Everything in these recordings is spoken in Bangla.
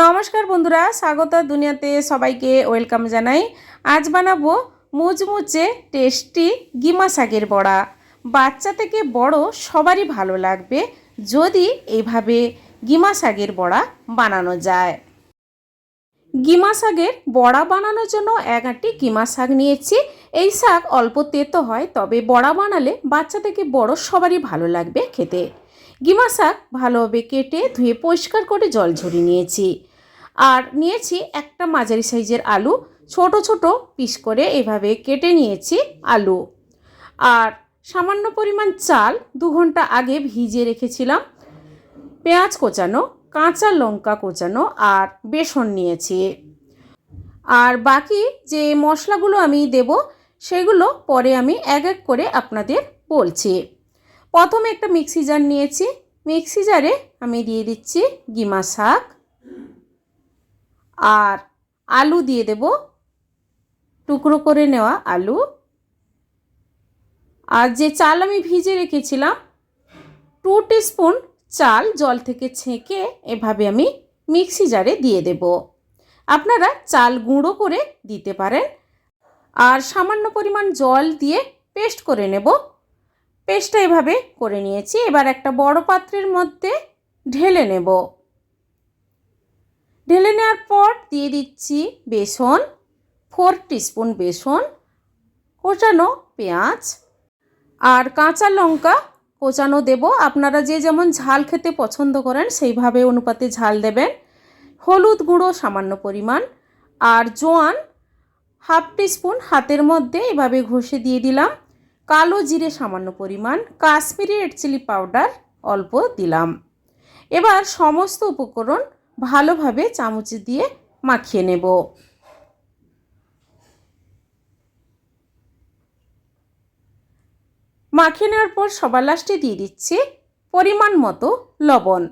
নমস্কার বন্ধুরা, স্বাগত দুনিয়াতে সবাইকে ওয়েলকাম জানাই। আজ বানাবো মুচমুচে টেস্টি গিমা শাকের বড়া। বাচ্চা থেকে বড় সবারই ভালো লাগবে যদি এইভাবে গিমা শাকের বড়া বানানো যায়। গিমা শাকের বড়া বানানোর জন্য এক আঁটি গিমা শাক নিয়েছি। এই শাক অল্প তেতো হয়, তবে বড়া বানালে বাচ্চা থেকে বড় সবারই ভালো লাগবে খেতে। গিমা শাক ভালোভাবে কেটে ধুয়ে পরিষ্কার করে জল ঝরিয়ে নিয়েছি। আর নিয়েছি একটা মাঝারি সাইজের আলু, ছোট ছোট পিস করে এভাবে কেটে নিয়েছি আলু। আর সামান্য পরিমাণ চাল 2 ঘন্টা আগে ভিজিয়ে রেখেছিলাম। পেঁয়াজ কোচানো, কাঁচা লঙ্কা কোচানো আর বেসন নিয়েছি। আর বাকি যে মশলাগুলো আমি দেব সেগুলো পরে আমি এক এক করে আপনাদের বলছি। প্রথমে একটা মিক্সি জার নিয়েছি। মিক্সি জারে আমি দিয়ে দিচ্ছি গিমা শাক আর আলু দিয়ে দেব, টুকরো করে নেওয়া আলু। আর যে চাল আমি ভিজে রেখেছিলাম 2 টিস্পুন চাল জল থেকে ছেঁকে এভাবে আমি মিক্সি জারে দিয়ে দেব। আপনারা চাল গুঁড়ো করে দিতে পারেন। আর সামান্য পরিমাণ জল দিয়ে পেস্ট করে নেব। পেস্টটা এভাবে করে নিয়েছি। এবার একটা বড় পাত্রের মধ্যে ঢেলে নেব। ঢেলে নেওয়ার পর দিয়ে দিচ্ছি বেসন, 4 টিস্পুন বেসন, কোচানো পেঁয়াজ আর কাঁচা লঙ্কা কোচানো দেব। আপনারা যে যেমন ঝাল খেতে পছন্দ করেন সেইভাবে অনুপাতে ঝাল দেবেন। হলুদ গুঁড়ো সামান্য পরিমাণ আর জোয়ান 1/2 টিস্পুন হাতের মধ্যে এভাবে ঘষে দিয়ে দিলাম। কালো জিরে সামান্য পরিমাণ, কাশ্মীরি রেড চিলি পাউডার অল্প দিলাম। এবার সমস্ত উপকরণ ভালোভাবে চামচ দিয়ে মাখিয়ে নেব। মাখিয়ে নেওয়ার পর সবার লাস্টে দিয়ে দিচ্ছি পরিমাণ মতো লবণ।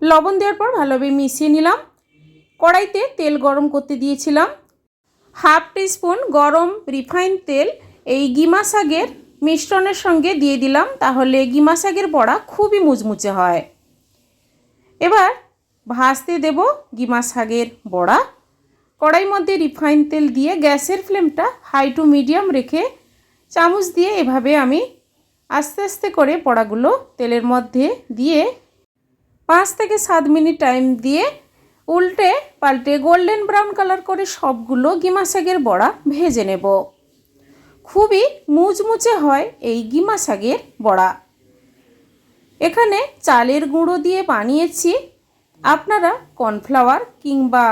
লবণ দেওয়ার পর ভালোভাবে মিশিয়ে নিলাম। কড়াইতে তেল গরম করতে দিয়েছিলাম। 1/2 টিস্পুন গরম রিফাইন তেল এই গিমা শাকের মিশ্রণের সঙ্গে দিয়ে দিলাম, তাহলে গিমা শাকের বড়া খুবই মুচমুচে হয়। এবার ভাজতে দেব গিমা শাকের বড়া। কড়াইর মধ্যে রিফাইন তেল দিয়ে গ্যাসের ফ্লেমটা হাই টু মিডিয়াম রেখে চামচ দিয়ে এভাবে আমি আস্তে আস্তে করে বড়াগুলো তেলের মধ্যে দিয়ে 5 থেকে 7 মিনিট টাইম দিয়ে উল্টে পাল্টে গোল্ডেন ব্রাউন কালার করে সবগুলো গিমা শাকের বড়া ভেজে নেব। খুবই মুচমুচে হয় এই গিমা শাকের বড়া। এখানে চালের গুঁড়ো দিয়ে বানিয়েছি। আপনারা কর্নফ্লাওয়ার কিংবা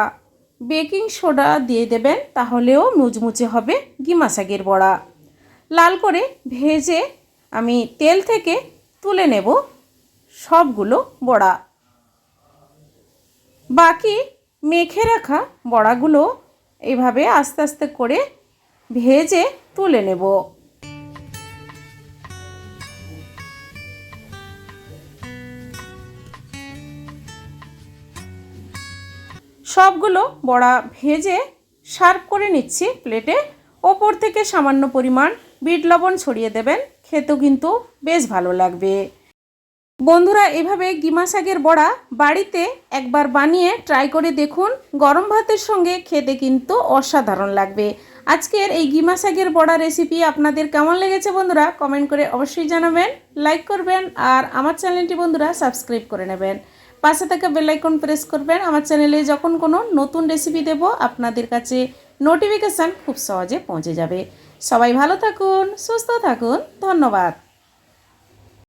বেকিং সোডা দিয়ে দেবেন, তাহলেও মুচমুচে হবে গিমা শাকের বড়া। লাল করে ভেজে আমি তেল থেকে তুলে নেব সবগুলো বড়া। বাকি মেখে রাখা বড়াগুলো এভাবে আস্তে আস্তে করে ভেজে তুলে নেব। সবগুলো বড়া ভেজে সার্ভ করে নিচ্ছি প্লেটে। ওপর থেকে সামান্য পরিমাণ বিট লবণ ছড়িয়ে দেবেন, খেতেও কিন্তু বেশ ভালো লাগবে। বন্ধুরা, এভাবে গিমা শাকের বড়া বাড়িতে একবার বানিয়ে ট্রাই করে দেখুন। গরম ভাতের সঙ্গে খেতে কিন্তু অসাধারণ লাগবে। আজকের এই গিমা শাকের বড়া রেসিপি আপনাদের কেমন লেগেছে বন্ধুরা কমেন্ট করে অবশ্যই জানাবেন, লাইক করবেন আর আমার চ্যানেলটি বন্ধুরা সাবস্ক্রাইব করে নেবেন। পাশে থাকা বেল আইকন প্রেস করবেন। আমার চ্যানেলে যখন কোনো নতুন রেসিপি দেব আপনাদের কাছে নোটিফিকেশান খুব সহজে পৌঁছে যাবে। সবাই ভালো থাকুন, সুস্থ থাকুন। ধন্যবাদ।